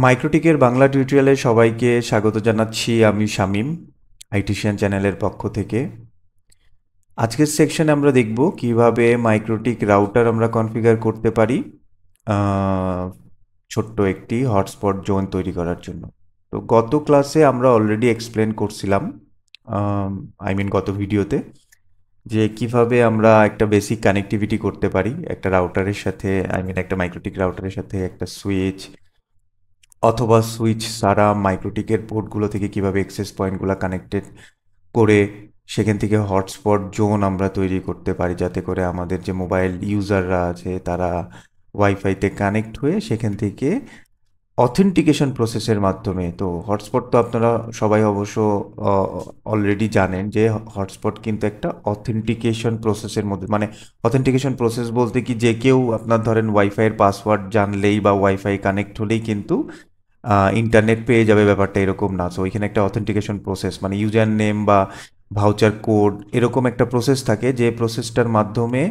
মাইক্রোটিকের বাংলা টিউটোরিয়ালে সবাইকে স্বাগত জানাচ্ছি। আমি শামীম, আইটিশিয়ান চ্যানেলের পক্ষ থেকে। আজকের সেকশনে আমরা দেখব কিভাবে মাইক্রোটিক রাউটার আমরা কনফিগার করতে পারি আহ, ছোট্ট একটি হটস্পট জোন তৈরি করার জন্য। তো গত ক্লাসে আমরা অলরেডি এক্সপ্লেন করছিলাম, গত ভিডিওতে, যে কিভাবে আমরা একটা বেসিক কানেক্টিভিটি করতে পারি একটা রাউটারের সাথে, একটা মাইক্রোটিক রাউটারের সাথে একটা সুইচ অথবা সুইচ ছাড়া মাইক্রোটিকের পোর্টগুলো থেকে কিভাবে অ্যাক্সেস পয়েন্টগুলো কানেক্টেড করে সেখান থেকে হটস্পট জোন আমরা তৈরি করতে পারি, যাতে করে আমাদের যে মোবাইল ইউজাররা আছে তারা ওয়াইফাইতে কানেক্ট হয়ে সেখান থেকে অথেন্টিকেশন প্রসেসের মাধ্যমে। তো হটস্পট তো আপনারা সবাই অবশ্য অলরেডি জানেন যে হটস্পট কিন্তু একটা অথেন্টিকেশন প্রসেসের মধ্যে, মানে অথেন্টিকেশন প্রসেস বলতে কি, যে কেউ আপনার ধরেন ওয়াইফাইয়ের পাসওয়ার্ড জানলেই বা ওয়াইফাই কানেক্ট হলেই কিন্তু ইন্টারনেট পেয়ে যাবে, ব্যাপারটা এরকম না। সো এখানে একটা অথেন্টিকেশন প্রসেস, মানে ইউজার নেম বা ভাউচার কোড, এরকম একটা প্রসেস থাকে, যে প্রসেসটার মাধ্যমে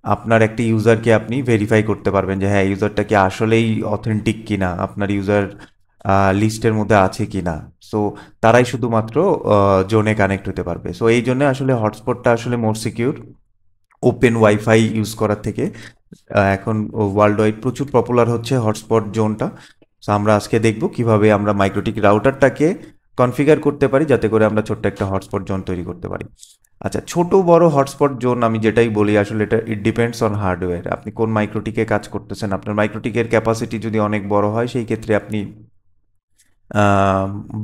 আপনার একটা ইউজারকে আপনি ভেরিফাই করতে পারবেন যে হ্যাঁ, ইউজারটা কি আসলেই অথেন্টিক কিনা, আপনার ইউজার লিস্টের মধ্যে আছে কিনা। সো তারাই শুধুমাত্র জোনে কানেক্ট হতে পারবে। সো এই জন্য আসলে হটস্পটটা আসলে মোর সিকিউর ওপেন ওয়াইফাই ইউজ করার থেকে। এখন ওয়ার্ল্ড ওয়াইড প্রচুর পপুলার হচ্ছে হটস্পট জোনটা। সো আমরা আজকে দেখব কিভাবে আমরা মাইক্রোটিক রাউটারটাকে কনফিগার করতে পারি, যাতে করে আমরা ছোট্ট একটা হটস্পট জোন তৈরি করতে পারি। আচ্ছা, ছোট বড় হটস্পট জোন আমি যেটাই বলি, আসলে এটা ইট ডিপেন্ডস অন হার্ডওয়্যার। আপনি কোন মাইক্রোটিকে কাজ করতেছেন, আপনার মাইক্রোটিকের ক্যাপাসিটি যদি অনেক বড় হয়, সেই ক্ষেত্রে আপনি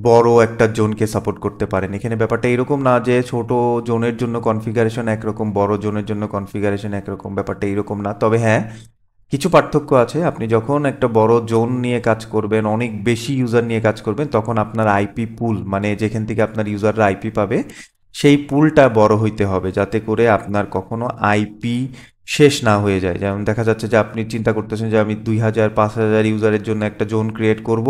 বড় একটা জোনকে সাপোর্ট করতে পারেন। এখানে ব্যাপারটা এরকম না যে ছোট জোনের জন্য কনফিগারেশন একরকম, বড় জোনের জন্য কনফিগারেশন একরকম, ব্যাপারটা এরকম না। তবে হ্যাঁ, কিছু পার্থক্য আছে। আপনি যখন একটা বড় জোন নিয়ে কাজ করবেন, অনেক বেশি ইউজার নিয়ে কাজ করবেন, তখন আপনার আইপি পুল, মানে যেখান থেকে আপনার ইউজাররা আইপি পাবে, সেই পুলটা বড় হইতে হবে, যাতে করে আপনার কখনো আইপি শেষ না হয়ে যায়। যেমন দেখা যাচ্ছে যে আপনি চিন্তা করতেছেন যে আমি 2000 5000 ইউজারের জন্য একটা জোন ক্রিয়েট করব।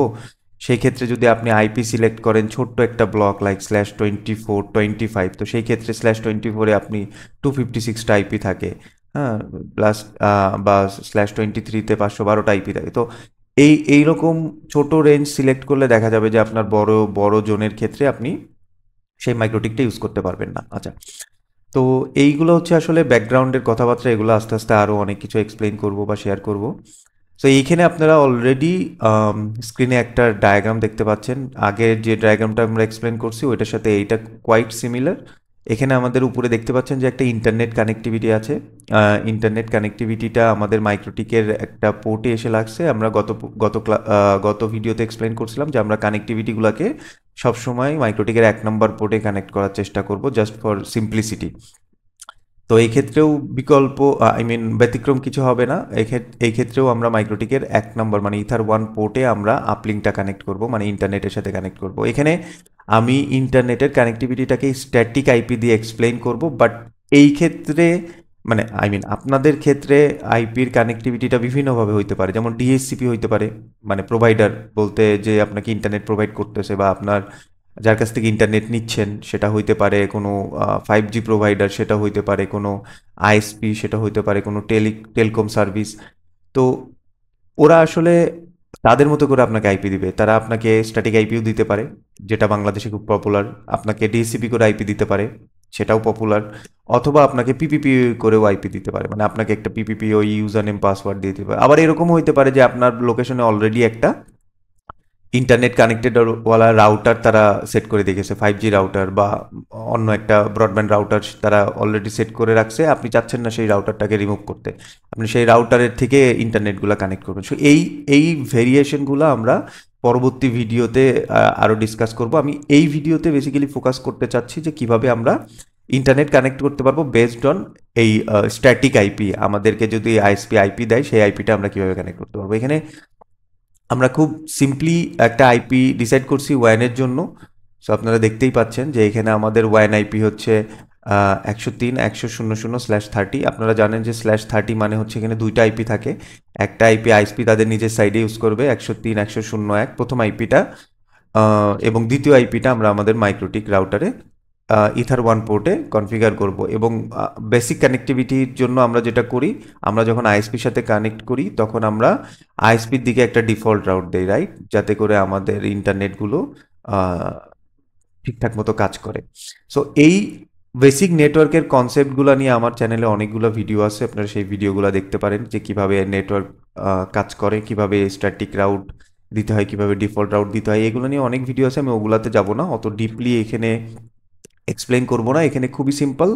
সেই ক্ষেত্রে যদি আপনি আইপি সিলেক্ট করেন ছোট্ট একটা ব্লক লাইক /24 25, তো সেই ক্ষেত্রে /24-এ আপনি 256টা আইপি থাকে। হ্যাঁ, প্লাস বা /23-তে 512টা আইপি থাকে। তো এইরকম ছোট রেঞ্জ সিলেক্ট করলে দেখা যাবে যে আপনার বড় বড় জোনের ক্ষেত্রে আপনি সেই মাইক্রোটিকটা ইউজ করতে পারবেন না। আচ্ছা, তো এইগুলো হচ্ছে আসলে ব্যাকগ্রাউন্ডের কথাবার্তা। এগুলো আস্তে আস্তে আরও অনেক কিছু এক্সপ্লেইন করব বা শেয়ার করব। তো এইখানে আপনারা অলরেডি স্ক্রিনে একটা ডায়াগ্রাম দেখতে পাচ্ছেন। আগের যে ডায়াগ্রামটা আমরা এক্সপ্লেন করছি ওইটার সাথে এইটা কোয়াইট সিমিলার। এখানে আমাদের উপরে দেখতে পাচ্ছেন যে একটা ইন্টারনেট কানেক্টিভিটি আছে। ইন্টারনেট কানেক্টিভিটিটা আমাদের মাইক্রোটিকের একটা পোর্টে এসে লাগছে। আমরা গত ভিডিওতে এক্সপ্লেন করছিলাম যে আমরা কানেক্টিভিটিগুলোকে সবসময় মাইক্রোটিকের 1 নম্বর পোর্টে কানেক্ট করার চেষ্টা করব, জাস্ট ফর সিম্পলিসিটি। তো এই ক্ষেত্রেও বিকল্প, ব্যতিক্রম কিছু হবে না। এই ক্ষেত্রেও আমরা মাইক্রোটিকের 1 নম্বর মানে ইথার 1 পোর্টে আমরা আপলিঙ্কটা কানেক্ট করব, মানে ইন্টারনেটের সাথে কানেক্ট করব। এখানে আমি ইন্টারনেটের কানেক্টিভিটিটাকে স্ট্যাটিক আইপি দিয়ে এক্সপ্লেইন করব, বাট এই ক্ষেত্রে মানে আপনাদের ক্ষেত্রে আইপির কানেক্টিভিটিটা বিভিন্নভাবে হইতে পারে। যেমন ডিএসসিপি হইতে পারে, মানে প্রোভাইডার বলতে যে আপনাকে ইন্টারনেট প্রোভাইড করতেছে বা আপনার যার কাছ থেকে ইন্টারনেট নিচ্ছেন সেটা হইতে পারে কোনো 5G প্রোভাইডার, সেটা হইতে পারে কোনো আইএসপি, সেটা হইতে পারে কোনো টেলিকম সার্ভিস। তো ওরা আসলে তাদের মতো করে আপনাকে আইপি দিবে। তারা আপনাকে স্ট্যাটিক আইপিও দিতে পারে, যেটা বাংলাদেশে খুব পপুলার। আপনাকে ডিএসসিপি করে আইপি দিতে পারে, সেটাও পপুলার। অথবা আপনাকে পিপিপি করেও আইপি দিতে পারে, মানে আপনাকে একটা পিপিপি ওই ইউজার নেম পাসওয়ার্ড দিয়ে দিতে পারে। আবার এরকমও হইতে পারে যে আপনার লোকেশনে অলরেডি একটা ইন্টারনেট কানেক্টেড ওয়ালা রাউটার তারা সেট করে দেখেছে, 5G রাউটার বা অন্য একটা ব্রডব্যান্ড রাউটার তারা অলরেডি সেট করে রাখছে। আপনি চাচ্ছেন না সেই রাউটারটাকে রিমুভ করতে, আপনি সেই রাউটারের থেকে ইন্টারনেটগুলো কানেক্ট করবেন। সো এই ভেরিয়েশনগুলো আমরা পরবর্তী ভিডিওতে আরও ডিসকাস করব। আমি এই ভিডিওতে বেসিক্যালি ফোকাস করতে চাচ্ছি যে কিভাবে আমরা ইন্টারনেট কানেক্ট করতে পারবো বেসড অন এই স্ট্যাটিক আইপি। আমাদেরকে যদি আইএসপি আইপি দেয়, সেই আইপিটা আমরা কিভাবে কানেক্ট করতে পারবো। এখানে আমরা খুব সিম্পলি একটা আইপি ডিসাইড করছি ওয়ানের জন্য। সো আপনারা দেখতেই পাচ্ছেন যে এখানে আমাদের ওয়ান আইপি হচ্ছে 103.100.0/30। আপনারা জানেন যে /30 মানে হচ্ছে এখানে দুইটা আইপি থাকে। একটা আইপি আইএসপি তাদের নিজের সাইডে ইউজ করবে 103.100.1 প্রথম আইপিটা, এবং দ্বিতীয় আইপিটা আমরা আমাদের মাইক্রোটিক রাউটারে ইথার ওয়ান পোর্টে কনফিগার করব। এবং বেসিক কানেক্টিভিটির জন্য আমরা যেটা করি, আমরা যখন আইএসপির সাথে কানেক্ট করি তখন আমরা আইএসপির দিকে একটা ডিফল্ট রাউট দেই, রাইট, যাতে করে আমাদের ইন্টারনেটগুলো ঠিকঠাক মতো কাজ করে। সো এই বেসিক নেটওয়ার্কের কনসেপ্টগুলো নিয়ে আমার চ্যানেলে অনেকগুলো ভিডিও আছে, আপনারা সেই ভিডিওগুলো দেখতে পারেন যে কিভাবে নেটওয়ার্ক কাজ করে, কিভাবে স্ট্যাটিক রাউট দিতে হয়, কিভাবে ডিফল্ট রাউট দিতে হয়, এগুলো নিয়ে অনেক ভিডিও আছে। আমি ওগুলাতে যাব না, অত ডিপলি এখানে এক্সপ্লেন করব না। এখানে খুবই সিম্পল,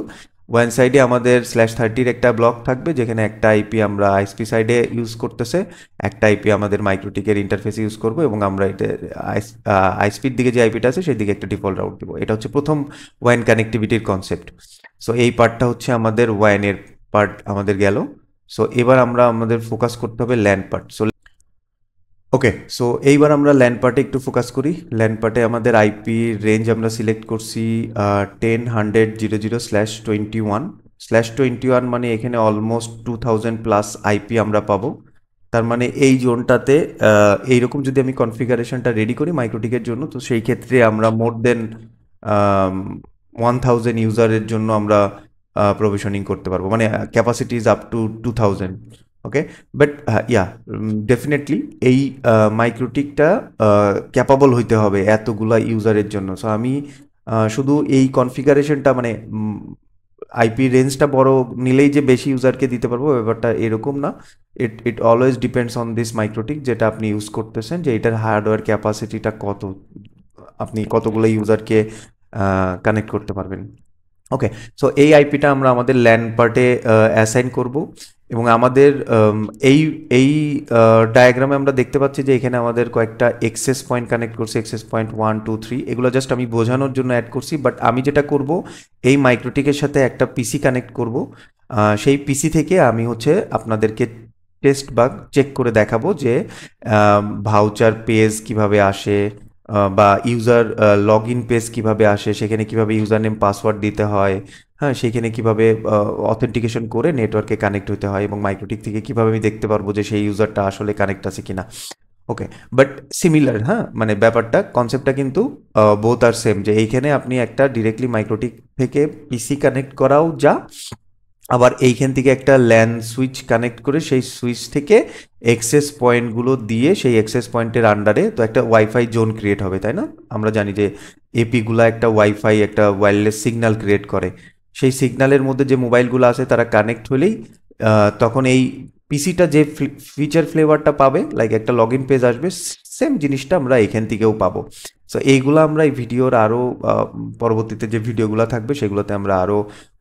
ওয়ান সাইডে আমাদের /30 একটা ব্লক থাকবে, যেখানে একটা আইপি আমরা আইএসপি সাইডে ইউজ করতেছে, একটা আইপি আমাদের মাইক্রোটিকের ইন্টারফেসে ইউজ করব, এবং আমরা এটা আইএসপির দিকে যে আইপিটা আছে সেই দিকে একটা ডিফল্ট রাউট দিব। এটা হচ্ছে প্রথম ওয়ান কানেক্টিভিটির কনসেপ্ট। সো এই পার্টটা হচ্ছে আমাদের ওয়ানের পার্ট আমাদের গেল। সো এবার আমরা আমাদের ফোকাস করতে হবে LAN part. So okay, so এইবার আমরা ল্যান পার্টে একটু ফোকাস করি। ল্যান পার্টে আমাদের আইপি রেঞ্জ আমরা সিলেক্ট করছি 10.100.0.21/21 মানে এখানে অলমোস্ট 2000+ আইপি আমরা পাবো। তার মানে এই জোনটাতে এইরকম যদি আমি কনফিগারেশনটা রেডি করি মাইক্রোটিকের জন্য, তো সেই ক্ষেত্রে আমরা মোর দেন 1000 ইউজারের জন্য আমরা প্রভিশনিং করতে পারবো, মানে capacity is up to 2000। Okay, but yeah, definitely এই মাইক্রোটিকটা ক্যাপাবল হইতে হবে এতগুলা ইউজারের জন্য। সো আমি শুধু এই কনফিগারেশনটা, মানে আইপি রেঞ্জটা বড় নিলেই যে বেশি ইউজারকে দিতে পারবো ব্যাপারটা এরকম না। ইট always depends on this MikroTik যেটা আপনি ইউজ করতেছেন, যে এটার হার্ডওয়্যার ক্যাপাসিটিটা কত, আপনি কতগুলো ইউজারকে কানেক্ট করতে পারবেন। ওকে, সো এই আইপিটা আমরা আমাদের ল্যান পার্টে অ্যাসাইন করব। এবং আমাদের এই এই ডায়াগ্রামে আমরা দেখতে পাচ্ছি যে এখানে আমাদের কয়েকটা এক্সেস পয়েন্ট কানেক্ট করছে, এক্সেস পয়েন্ট 1 2 3, এগুলো জাস্ট আমি বোঝানোর জন্য অ্যাড করছি। বাট আমি যেটা করব, এই মাইক্রোটিকের সাথে একটা পিসি কানেক্ট করব, সেই পিসি থেকে আমি হচ্ছে আপনাদেরকে টেস্ট বা চেক করে দেখাবো যে ভাউচার পেজ কিভাবে আসে, বা ইউজার লগ ইন পেজ কীভাবে আসে, সেখানে কীভাবে ইউজার নেম পাসওয়ার্ড দিতে হয়, হ্যাঁ, সেখানে কীভাবে অথেন্টিকেশন করে নেটওয়ার্কে কানেক্ট হতে হয়, এবং মাইক্রোটিক থেকে কীভাবে আমি দেখতে পারবো যে সেই ইউজারটা আসলে কানেক্ট আছে কিনা। ওকে, বাট সিমিলার, হ্যাঁ, মানে ব্যাপারটা কনসেপ্টটা কিন্তু বোথ আর সেম, যে এইখানে আপনি একটা ডিরেক্টলি মাইক্রোটিক থেকে পিসি কানেক্ট করাও যা, আবার এইখান থেকে একটা ল্যান সুইচ কানেক্ট করে সেই সুইচ থেকে এক্সেস পয়েন্টগুলো দিয়ে সেই এক্সেস পয়েন্টের আন্ডারে তো একটা ওয়াইফাই জোন ক্রিয়েট হবে, তাই না? আমরা জানি যে এপিগুলো একটা ওয়াইফাই, একটা ওয়্যারলেস সিগন্যাল ক্রিয়েট করে। সেই সিগন্যালের মধ্যে যে মোবাইলগুলো আছে তারা কানেক্ট হলেই তখন এই পিসিটা যে ফিচার ফ্লেভারটা পাবে, লাইক একটা লগ ইন পেজ আসবে, সেম জিনিসটা আমরা এখান থেকেও পাবো। সো এইগুলো আমরা এই ভিডিওর আরও পরবর্তীতে যে ভিডিওগুলো থাকবে সেগুলোতে আমরা আরও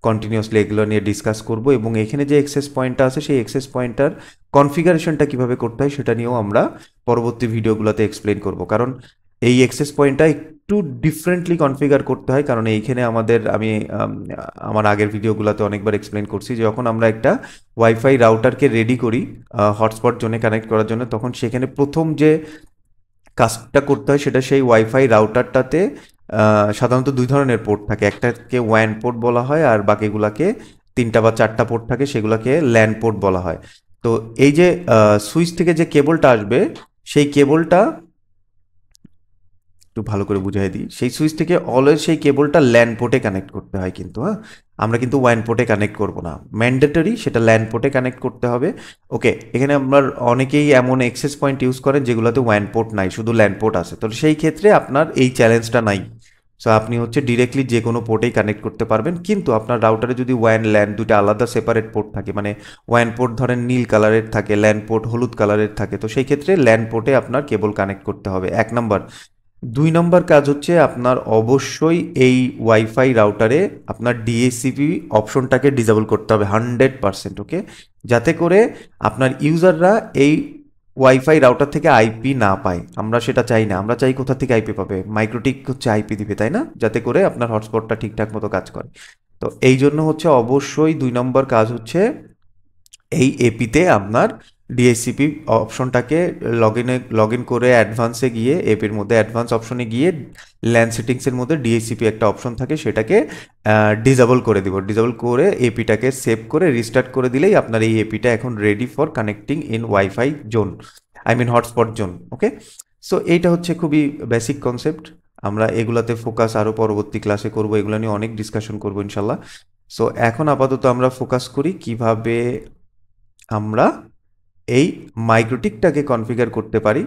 কন্টিনিউয়াসলি এগুলো নিয়ে ডিসকাস করব। এবং এখানে যে এক্সেস পয়েন্টটা আছে সেই এক্সেস পয়েন্টটার কনফিগারেশনটা কীভাবে করতে হয় সেটা নিয়েও আমরা পরবর্তী ভিডিওগুলোতে এক্সপ্লেন করব। কারণ এই এক্সেস পয়েন্টটা একটু ডিফারেন্টলি কনফিগার করতে হয়, কারণ এইখানে আমাদের, আমি আমার আগের ভিডিওগুলোতে অনেকবার এক্সপ্লেন করছি, যে যখন আমরা একটা ওয়াইফাই রাউটারকে রেডি করি হটস্পট জোনে কানেক্ট করার জন্য, তখন সেখানে প্রথম যে কাজটা করতে হয় সেটা সেই ওয়াইফাই রাউটারটাতে সাধারণত দুই ধরনের পোর্ট থাকে, একটাকে ওয়ান পোর্ট বলা হয়, আর বাকিগুলাকে 3টা বা 4টা পোর্ট থাকে, সেগুলোকে ল্যান পোর্ট বলা হয়। তো এই যে সুইচ থেকে যে কেবলটা আসবে, সেই কেবলটা একটু ভালো করে বুঝাই দিই, সেই সুইচ থেকে অলওয়েজ সেই কেবলটা ল্যান পোর্টে কানেক্ট করতে হয় কিন্তু, হ্যাঁ, আমরা কিন্তু ওয়ান পোর্টে কানেক্ট করব না, ম্যান্ডেটরি সেটা ল্যান পোর্টে কানেক্ট করতে হবে। ওকে, এখানে আপনার অনেকেই এমন এক্সেস পয়েন্ট ইউজ করেন যেগুলোতে ওয়ান পোর্ট নাই, শুধু ল্যান পোর্ট আছে, তো সেই ক্ষেত্রে আপনার এই চ্যালেঞ্জটা নাই। সো আপনি হচ্ছে ডিরেক্টলি যে কোনো পোর্টেই কানেক্ট করতে পারবেন। কিন্তু আপনার রাউটারে যদি ওয়ান ল্যান দুটো আলাদা সেপারেট পোর্ট থাকে, মানে ওয়ান পোর্ট ধরেন নীল কালারের থাকে, ল্যান পোর্ট হলুদ কালারের থাকে, তো সেই ক্ষেত্রে ল্যান পোর্টে আপনার কেবল কানেক্ট করতে হবে, 1 নম্বর। 2 নম্বর কাজ হচ্ছে আপনার অবশ্যই এই ওয়াইফাই রাউটারে আপনার ডিএসসিপি অপশনটাকে ডিসেবল করতে হবে 100%, ওকে, যাতে করে আপনার ইউজাররা এই ওয়াইফাই রাউটার থেকে আইপি না পায়। আমরা সেটা চাই না, আমরা চাই কোথা থেকে আইপি পাবে, মাইক্রোটিক হচ্ছে আইপি দিবে, তাই না, যাতে করে আপনার হটস্পটটা ঠিকঠাক মতো কাজ করে। তো এই জন্য হচ্ছে অবশ্যই 2 নম্বর কাজ হচ্ছে এই এপিতে আপনার ডিএসসিপি অপশনটাকে লগ ইন করে অ্যাডভান্সে গিয়ে, এপির মধ্যে অ্যাডভান্স অপশনে গিয়ে ল্যান সেটিংসের মধ্যে ডিএসসিপি একটা অপশন থাকে, সেটাকে ডিসেবল করে দিব। ডিসেবল করে এপিটাকে সেভ করে রিস্টার্ট করে দিলেই আপনার এই এপিটা এখন ready for connecting in wifi zone, I mean hotspot zone. Okay, so এইটা হচ্ছে খুবই বেসিক কনসেপ্ট। আমরা এগুলাতে ফোকাস আরও পরবর্তী ক্লাসে করব, এগুলো নিয়ে অনেক ডিসকাশন করব ইনশাল্লাহ। সো এখন আপাতত আমরা ফোকাস করি কিভাবে আমরা এই মাইক্রোটিকটাকে কনফিগার করতে পারি,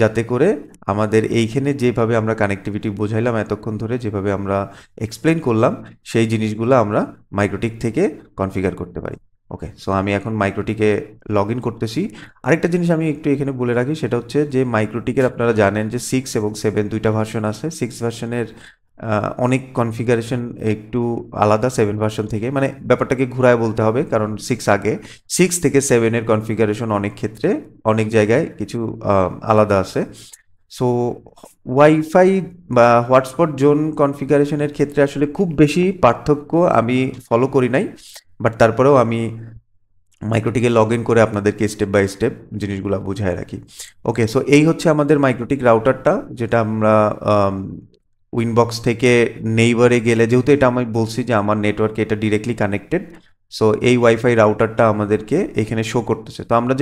যাতে করে আমাদের এইখানে যেভাবে আমরা কানেক্টিভিটি বোঝাইলাম এতক্ষণ ধরে, যেভাবে আমরা এক্সপ্লেন করলাম, সেই জিনিসগুলো আমরা মাইক্রোটিক থেকে কনফিগার করতে পারি। ওকে, সো আমি এখন মাইক্রোটিকে লগ ইন করতেছি। আরেকটা জিনিস আমি একটু এখানে বলে রাখি, সেটা হচ্ছে যে মাইক্রোটিকের আপনারা জানেন যে 6 এবং 7 দুইটা ভার্সন আছে। 6 ভার্সনের অনেক কনফিগারেশন একটু আলাদা 7 ভার্সন থেকে, মানে ব্যাপারটাকে ঘুরায় বলতে হবে, কারণ 6 আগে। 6 থেকে 7-এর কনফিগারেশন অনেক ক্ষেত্রে অনেক জায়গায় কিছু আলাদা আছে। সো ওয়াইফাই বা হটস্পট জোন কনফিগারেশনের ক্ষেত্রে আসলে খুব বেশি পার্থক্য আমি ফলো করি নাই, বাট তারপরেও আমি মাইক্রোটিকে লগ ইন করে আপনাদেরকে স্টেপ বাই স্টেপ জিনিসগুলো বুঝায় রাখি। ওকে, সো এই হচ্ছে আমাদের মাইক্রোটিক রাউটারটা, যেটা আমরা উইনবক্স থেকে নেইবারে গেলে, যেহেতু এটা আমি বলছি যে আমার নেটওয়ার্কে এটা ডিরেক্টলি কানেক্টেড, সো এই ওয়াইফাই রাউটারটা আমাদেরকে এখানে শো করতেছে। তো আমরা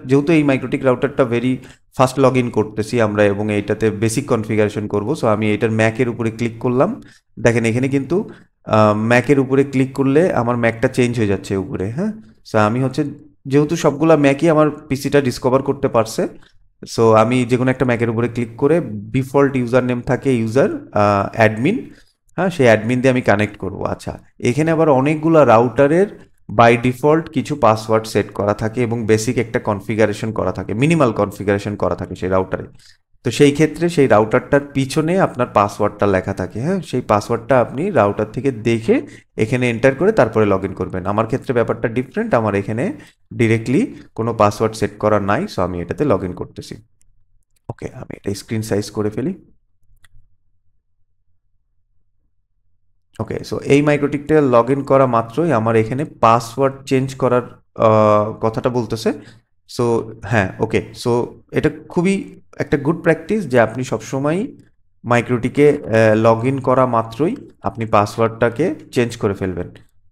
যেহেতু এই মাইক্রোটিক রাউটারটা ভেরি ফাস্ট লগ ইন করতেছি আমরা, এবং এইটাতে বেসিক কনফিগারেশন করব। সো আমি এটার ম্যাকের উপরে ক্লিক করলাম। দেখেন এখানে কিন্তু ম্যাকের উপরে ক্লিক করলে আমার ম্যাকটা চেঞ্জ হয়ে যাচ্ছে উপরে। হ্যাঁ, সো আমি হচ্ছে যেহেতু সবগুলা ম্যাকই আমার পিসিটা ডিসকভার করতে পারছে, সো আমি যে কোনো একটা ম্যাকের উপরে ক্লিক করে ডিফল্ট ইউজার নেম থাকে ইউজার অ্যাডমিন, হ্যাঁ, সেই অ্যাডমিন দিয়ে আমি কানেক্ট করব। আচ্ছা, এখানে আবার অনেকগুলো রাউটারের বাই ডিফল্ট কিছু পাসওয়ার্ড সেট করা থাকে এবং বেসিক একটা কনফিগারেশন করা থাকে, মিনিমাল কনফিগারেশন করা থাকে সেই রাউটারে। তো সেই ক্ষেত্রে সেই রাউটারটার পিছনে আপনার পাসওয়ার্ডটা লেখা থাকে। হ্যাঁ, সেই পাসওয়ার্ডটা আপনি রাউটার থেকে দেখে এখানে এন্টার করে তারপরে লগ ইন করবেন। আমার ক্ষেত্রে ব্যাপারটা ডিফারেন্ট, আমার এখানে ডিরেক্টলি কোনো পাসওয়ার্ড সেট করা নাই, সো আমি এটাতে লগ ইন করতেছি। ওকে, আমি এটা স্ক্রিন সাইজ করে ফেলি। ওকে, সো এই মাইক্রোটিকটা লগ ইন করা মাত্রই আমার এখানে পাসওয়ার্ড চেঞ্জ করার কথাটা বলতেছে। সো হ্যাঁ, ওকে, সো এটা খুবই একটা গুড প্র্যাকটিস যে আপনি সবসময় মাইক্রোটিকে লগ ইন করা মাত্রই আপনি পাসওয়ার্ডটাকে চেঞ্জ করে ফেলবেন।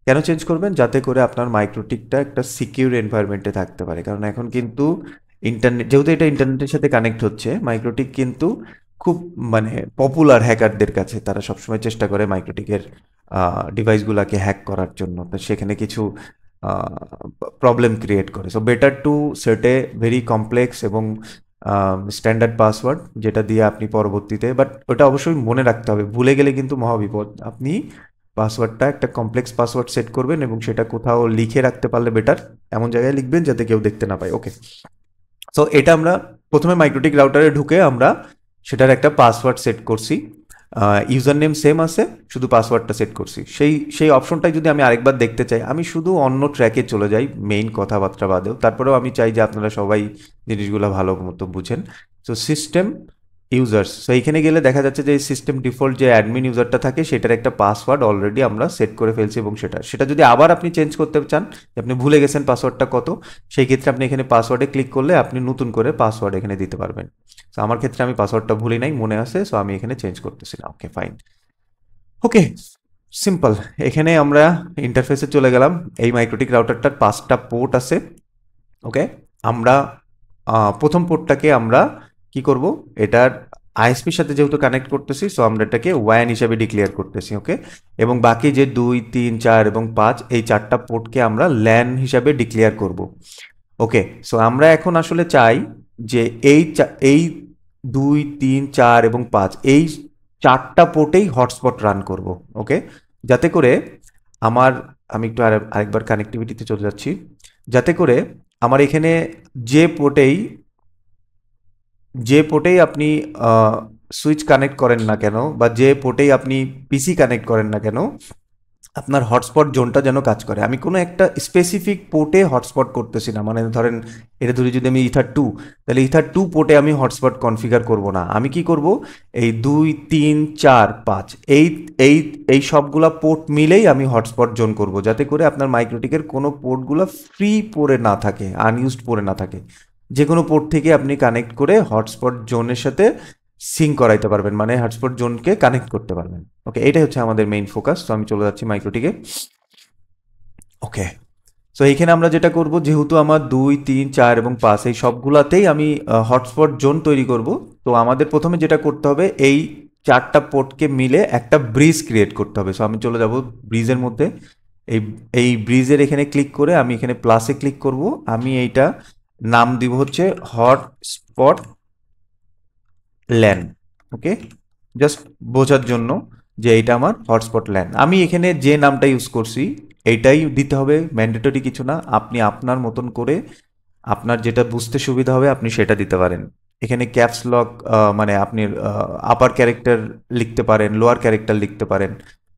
কেন চেঞ্জ করবেন? যাতে করে আপনার মাইক্রোটিকটা একটা সিকিউর এনভায়রনমেন্টে থাকতে পারে। কারণ এখন কিন্তু যেহেতু এটা ইন্টারনেটের সাথে কানেক্ট হচ্ছে, মাইক্রোটিক কিন্তু খুব মানে পপুলার হ্যাকারদের কাছে। তারা সবসময় চেষ্টা করে মাইক্রোটিকের ডিভাইসগুলোকে হ্যাক করার জন্য, তো সেখানে কিছু প্রবলেম ক্রিয়েট করে। So better to set a very complex এবং স্ট্যান্ডার্ড পাসওয়ার্ড, যেটা দিয়ে আপনি পরবর্তীতে, বাট ওটা অবশ্যই মনে রাখতে হবে, ভুলে গেলে কিন্তু মহাবিপদ। আপনি পাসওয়ার্ডটা একটা কমপ্লেক্স পাসওয়ার্ড সেট করবেন এবং সেটা কোথাও লিখে রাখতে পারলে বেটার, এমন জায়গায় লিখবেন যাতে কেউ দেখতে না পায়। ওকে, সো এটা আমরা প্রথমে মাইক্রোটিক রাউটারে ঢুকে আমরা সেটার একটা পাসওয়ার্ড সেট করছি। ইউজার নেম সেম আছে, শুধু পাসওয়ার্ডটা সেট করছি। সেই অপশনটাই যদি আমি আরেকবার দেখতে চাই, আমি শুধু অন্য ট্র্যাকে চলে যাই, মেইন কথাবার্তা বাদেও। তারপরেও আমি চাই যে আপনারা সবাই জিনিসগুলো ভালো মতো বুঝেন। সো সিস্টেম ইউজার্স, সো এইখানে গেলে দেখা যাচ্ছে যে সিস্টেম ডিফল্ট যে অ্যাডমিন ইউজারটা থাকে সেটার একটা পাসওয়ার্ড অলরেডি আমরা সেট করে ফেলছি, এবং সেটা যদি আবার আপনি চেঞ্জ করতে চান, আপনি ভুলে গেছেন পাসওয়ার্ডটা কত, সেই ক্ষেত্রে আপনি এখানে পাসওয়ার্ডে ক্লিক করলে আপনি নতুন করে পাসওয়ার্ড এখানে দিতে পারবেন। সো আমার ক্ষেত্রে আমি পাসওয়ার্ডটা ভুলি নাই, মনে আছে, সো আমি এখানে চেঞ্জ করতেছি না। ওকে, ফাইন। ওকে, সিম্পল। এখানে আমরা ইন্টারফেসে চলে গেলাম। এই মাইক্রোটিক রাউটারটার 5টা পোর্ট আছে। ওকে, আমরা প্রথম পোর্টটাকে আমরা কি করব, এটার আইএসপির সাথে যেহেতু কানেক্ট করতেছি, সো আমরা এটাকে ওয়ান হিসাবে ডিক্লেয়ার করতেছি। ওকে, এবং বাকি যে 2, 3, 4 এবং 5, এই 4টা পোর্টকে আমরা ল্যান হিসাবে ডিক্লেয়ার করব। ওকে, সো আমরা এখন আসলে চাই যে এই 2, 3, 4 এবং 5 এই 4টা পোর্টেই হটস্পট রান করব। ওকে, যাতে করে আমি একটু আরেকবার কানেক্টিভিটিতে চলে যাচ্ছি, যাতে করে আমার এখানে যে পোর্টেই আপনি সুইচ কানেক্ট করেন না কেন, বা যে পোর্টেই আপনি পিসি কানেক্ট করেন না কেন, আপনার হটস্পট জোনটা যেন কাজ করে। আমি কোনো একটা স্পেসিফিক পোর্টে হটস্পট করতেছি না, মানে ধরেন এটা ধরে যদি আমি ইথার 2, তাহলে ইথার 2 পোর্টে আমি হটস্পট কনফিগার করব না। আমি কি করব, এই 2, 3, 4, 5 এই এই এই সবগুলা পোর্ট মিলেই আমি হটস্পট জোন করব, যাতে করে আপনার মাইক্রোটিকের কোনো পোর্টগুলো ফ্রি পড়ে না থাকে, আনইউজড পড়ে না থাকে। যে কোনো পোর্ট থেকে আপনি কানেক্ট করে হটস্পট জোনের সাথে সিঙ্ক করাইতে পারবেন, মানে হটস্পট জোনকে কানেক্ট করতে পারবেন। ওকে, এটাই হচ্ছে আমাদের মেইন ফোকাস। তো আমি চলে যাচ্ছি মাইক্রোটিকে। ওকে, সো এইখানে আমরা যেটা করব, যেহেতু আমার 2, 3, 4 এবং 5 এই সবগুলাতেই আমি হটস্পট জোন তৈরি করব, তো আমাদের প্রথমে যেটা করতে হবে, এই চারটা পোর্টকে মিলে একটা ব্রিজ ক্রিয়েট করতে হবে। সো আমি চলে যাব ব্রিজের মধ্যে, এই এই ব্রিজের এখানে ক্লিক করে আমি এখানে প্লাসে ক্লিক করব। আমি এইটা নাম দিব হচ্ছে হটস্পট ল্যান। ওকে, জাস্ট বোঝার জন্য যে এইটা আমার হটস্পট ল্যান। আমি এখানে যে নামটা ইউজ করছি এইটাই দিতে হবে, ম্যান্ডেটরি কিছু না। আপনি আপনার মতন করে আপনার যেটা বুঝতে সুবিধা হবে আপনি সেটা দিতে পারেন। এখানে ক্যাপস লক মানে আপনি আপার ক্যারেক্টার লিখতে পারেন, লোয়ার ক্যারেক্টার লিখতে পারেন,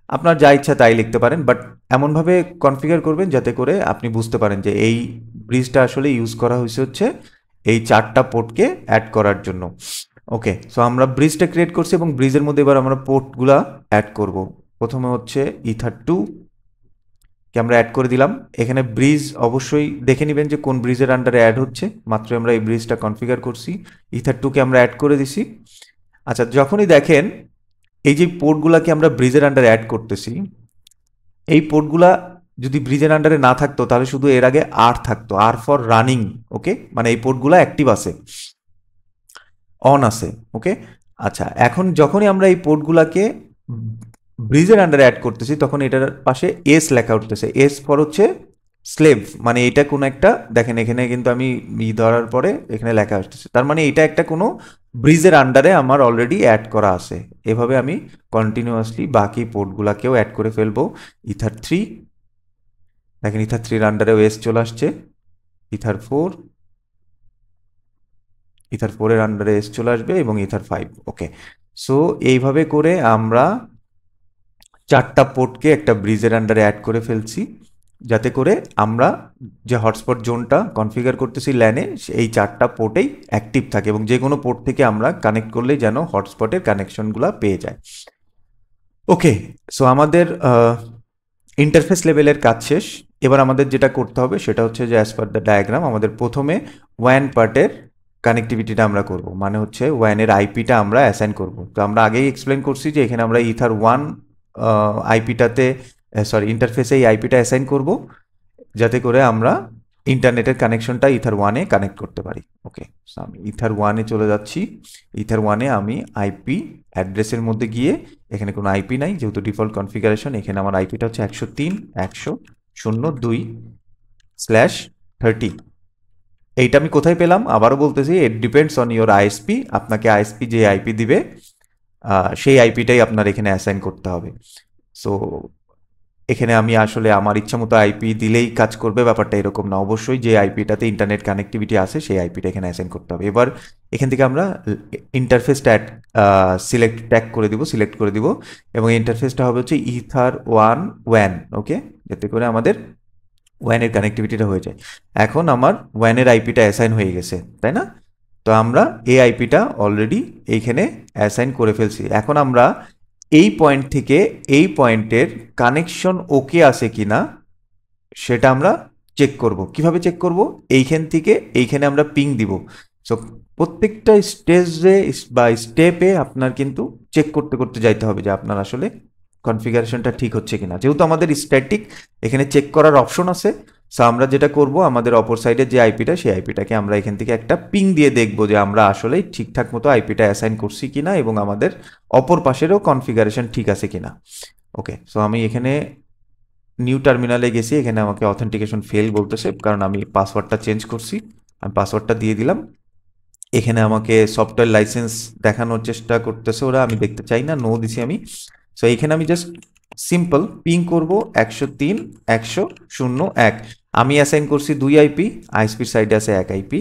আপনার যা ইচ্ছা তাই লিখতে পারেন, বাট এমনভাবে কনফিগার করবেন যাতে করে আপনি বুঝতে পারেন যে এই ব্রিজটা আসলে ইউজ করা হয়েছে হচ্ছে এই চারটা পোর্টকে অ্যাড করার জন্য। ওকে, সো আমরা ব্রিজটা ক্রিয়েট করছি এবং ব্রিজের মধ্যে এবার আমরা পোর্টগুলা অ্যাড করব। প্রথমে হচ্ছে ইথার 2 কে আমরা অ্যাড করে দিলাম। এখানে ব্রিজ অবশ্যই দেখে নেবেন যে কোন ব্রিজের আন্ডারে অ্যাড হচ্ছে, মাত্র আমরা এই ব্রিজটা কনফিগার করছি। ইথার 2 কে আমরা অ্যাড করে দিছি। আচ্ছা, যখনই দেখেন এই যে পোর্টগুলাকে আমরা ব্রিজের আন্ডারে অ্যাড করতেছি, এই পোর্টগুলা যদি ব্রিজের আন্ডারে না থাকতো তাহলে শুধু এর আগে আর থাকতো, আর ফর রানিং। ওকে, মানে এই পোর্টগুলা অ্যাক্টিভ আছে, অন আছে। ওকে, আচ্ছা, এখন যখনই আমরা এই পোর্টগুলাকে ব্রিজের আন্ডারে অ্যাড করতেছি তখন এটার পাশে এস লেখা উঠতেছে। এস ফর হচ্ছে স্লেভ, মানে এটা কোনো একটা, দেখেন এখানে কিন্তু আমি ধরার পরে এখানে লেখা আসতেছে, তার মানে এটা একটা কোনো ব্রিজের আন্ডারে আমার অলরেডি অ্যাড করা আছে। এভাবে আমি কন্টিনিউয়াসলি বাকি পোর্টগুলাকেও অ্যাড করে ফেলবো। ইথার 3, দেখেন ইথার 3-এর আন্ডারেও এস চলে আসছে। ইথার 4, ইথার 4-এর আন্ডারে এস চলে আসবে এবং ইথার 5। ওকে, সো এইভাবে করে আমরা চারটা পোর্টকে একটা ব্রিজের আন্ডারে অ্যাড করে ফেলছি, যাতে করে আমরা যে হটস্পট জোনটা কনফিগার করতেছি ল্যানে এই চারটা পোর্টেই অ্যাক্টিভ থাকে এবং যে কোনো পোর্ট থেকে আমরা কানেক্ট করলেই যেন হটস্পটের কানেকশনগুলো পেয়ে যায়। ওকে, সো আমাদের ইন্টারফেস লেভেলের কাজ শেষ। এবার আমাদের যেটা করতে হবে সেটা হচ্ছে যে অ্যাজ পার দ্য ডায়াগ্রাম আমাদের প্রথমে ওয়ান পার্টের কানেক্টিভিটিটা আমরা করব, মানে হচ্ছে ওয়ানের আইপিটা আমরা অ্যাসাইন করব। তো আমরা আগেই এক্সপ্লেন করছি যে এখানে আমরা ইথার 1 আইপিটাতে, সরি ইন্টারফেসে এই আইপিটা অ্যাসাইন করব যাতে করে আমরা ইন্টারনেটের কানেকশনটা ইথার 1-এ কানেক্ট করতে পারি। ওকে, সো আমি ইথার 1-এ চলে যাচ্ছি। ইথার 1-এ আমি আইপি অ্যাড্রেসের মধ্যে গিয়ে, এখানে কোনো আইপি নাই যেহেতু ডিফল্ট কনফিগারেশন, এখানে আমার আইপিটা হচ্ছে 103.100.2/30। এইটা আমি কোথায় পেলাম আবারও বলতেছি, it depends on your ISP. আপনাকে আইএসপি যে আইপি দিবে সেই আইপিটাই আপনার এখানে অ্যাসাইন করতে হবে। সো এখানে আমি আসলে আমার ইচ্ছা মতো আইপি দিলেই কাজ করবে ব্যাপারটা এরকম না, অবশ্যই যে আইপিটাতে ইন্টারনেট কানেক্টিভিটি আছে সেই আইপিটা এখানে অ্যাসাইন করতে হবে। এবার এখান থেকে আমরা ইন্টারফেসটা সিলেক্ট করে দিব এবং ইন্টারফেসটা হবে হচ্ছে ইথার 1 ওয়ান। ওকে, যাতে করে আমাদের ওয়ানের কানেক্টিভিটিটা হয়ে যায়। এখন আমার ওয়ানের আইপিটা অ্যাসাইন হয়ে গেছে, তাই না? তো আমরা এই আইপিটা অলরেডি এইখানে অ্যাসাইন করে ফেলছি। এখন আমরা এই পয়েন্ট থেকে এই পয়েন্টের কানেকশন ওকে আছে কিনা সেটা আমরা চেক করব। কিভাবে চেক করব? এইখান থেকে এইখানে আমরা পিং দিব। সো প্রত্যেকটা স্টেজে বা স্টেপে আপনার কিন্তু চেক করতে করতে যাইতে হবে যে আপনার আসলে কনফিগারেশনটা ঠিক হচ্ছে কিনা। যেহেতু আমাদের স্ট্যাটিক এখানে চেক করার অপশন আছে, সো আমরা যেটা করব আমাদের অপর সাইডের যে আইপিটা সেই আইপিটাকে আমরা এখান থেকে একটা পিং দিয়ে দেখব যে আমরা আসলে ঠিকঠাক মতো আইপিটা অ্যাসাইন করছি কিনা এবং আমাদের অপর পাশেরও কনফিগারেশন ঠিক আছে কিনা। ওকে, সো আমি এখানে নিউ টার্মিনালে গেছি, এখানে আমাকে অথেন্টিকেশন ফেল বলতেছে কারণ আমি পাসওয়ার্ডটা চেঞ্জ করছি। আমি পাসওয়ার্ডটা দিয়ে দিলাম। এখানে আমাকে সফটওয়্যার লাইসেন্স দেখানোর চেষ্টা করতেছে ওরা, আমি দেখতে চাই না, নো দিছি আমি। সো এখানে আমি জাস্ট সিম্পল পিং করব 103.100.1। আমি অ্যাসাইন করছি 2 আইপি, আইএসপির সাইডে আছে 1 আইপি।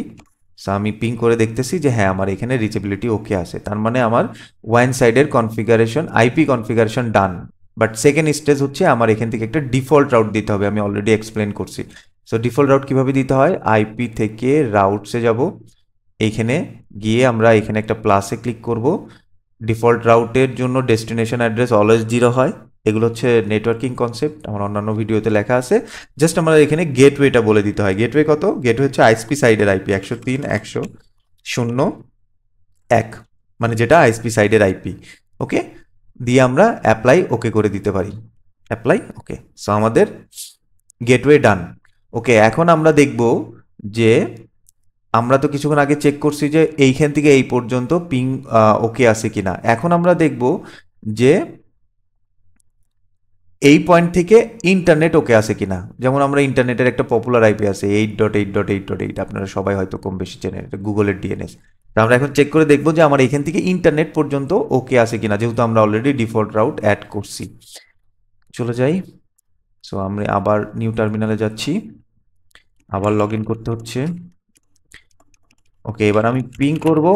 সো আমি পিং করে দেখতেছি যে হ্যাঁ আমার এখানে রিচেবিলিটি ওকে আছে, তার মানে আমার ওয়ান সাইডের configuration IP configuration done. But second stage হচ্ছে আমার এখান থেকে একটা ডিফল্ট রাউট দিতে হবে, আমি অলরেডি এক্সপ্লেন করছি। সো ডিফল্ট রাউট কীভাবে দিতে হয়? আইপি থেকে রাউটসে যাব, এইখানে গিয়ে আমরা এখানে একটা প্লাসে ক্লিক করব। ডিফল্ট রাউটের জন্য ডেস্টিনেশন অ্যাড্রেস অলওয়েজ 0 হয়। এগুলো হচ্ছে নেটওয়ার্কিং কনসেপ্ট, আমার অন্যান্য ভিডিওতে লেখা আছে। জাস্ট আমরা এখানে গেটওয়েটা বলে দিতে হয়। গেটওয়ে কত? গেটওয়ে হচ্ছে আইএসপি সাইডের আইপি 103.100.1, মানে যেটা আইএসপি সাইডের আইপি। ওকে, দিয়ে আমরা অ্যাপ্লাই ওকে করে দিতে পারি। অ্যাপ্লাই ওকে, সো আমাদের গেটওয়ে ডান। ওকে, এখন আমরা দেখব যে আমরা তো কিছুক্ষণ আগে চেক করছি যে এইখান থেকে এই পর্যন্ত পিং ওকে আছে কিনা। এখন আমরা দেখব যে এই পয়েন্ট থেকে ইন্টারনেট ওকে আছে কিনা। যেমন আমরা ইন্টারনেটের একটা পপুলার আইপি আছে 8.8.8.8, আপনারা সবাই হয়তো কম বেশি চেনেন, এটা গুগলের ডিএনএস। তো আমরা এখন চেক করে দেখবো যে আমার এখান থেকে ইন্টারনেট পর্যন্ত ওকে আছে কিনা, যেহেতু আমরা অলরেডি ডিফল্ট রাউট অ্যাড করছি। চলে যাই। সো আমরা আবার নিউ টার্মিনালে যাচ্ছি, আবার লগ ইন করতে হচ্ছে। ওকে, এবার আমি পিং করব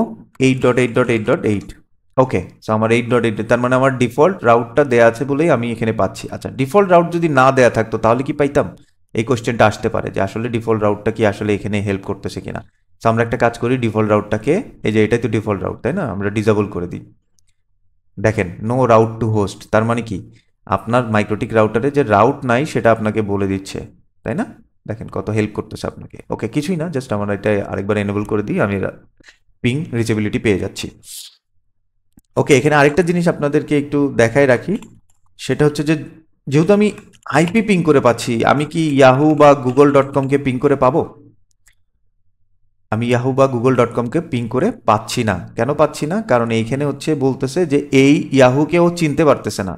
8.8.8.8। ওকে, সো আমার 8.8, তার মানে আমার ডিফল্ট রাউটটা দেয়া আছে বলেই আমি এখানে পাচ্ছি। আচ্ছা, ডিফল্ট রাউট যদি না দেয়া থাকতো তাহলে কি পাইতাম? এই কোশ্চেনটা আসতে পারে যে আসলে ডিফল্ট রাউটটা কি আসলে এখানে হেল্প করতেছে কিনা। সো আমরা একটা কাজ করি, ডিফল্ট রাউটটাকে, এই যে এটাই তো ডিফল্ট রাউট তাই না, আমরা ডিসেবল করে দিই। দেখেন নো রাউট টু হোস্ট, তার মানে কি আপনার মাইক্রোটিক রাউটারে যে রাউট নাই সেটা আপনাকে বলে দিচ্ছে, তাই না? দেখেন কত হেল্প করতেছে আপনাকে। ওকে, কিছুই না, জাস্ট আমরা এটা আরেকবার এনেবল করে দিই, আমি পিং রিচেবিলিটি পেয়ে যাচ্ছি। ওকে, এখানে আরেকটা জিনিস আপনাদেরকে একটু দেখাই রাখি, সেটা হচ্ছে যে যেহেতু আমি আইপি পিং করে পাচ্ছি, আমি কি ইয়াহু বা google.com-কে পিং করে পাবো? আমি ইয়াহু বা google.com-কে পিং করে পাচ্ছি না। কেন পাচ্ছি না? কারণ এইখানে হচ্ছে বলতেছে যে এই ইয়াহুকে ও চিনতে পারতেছে না।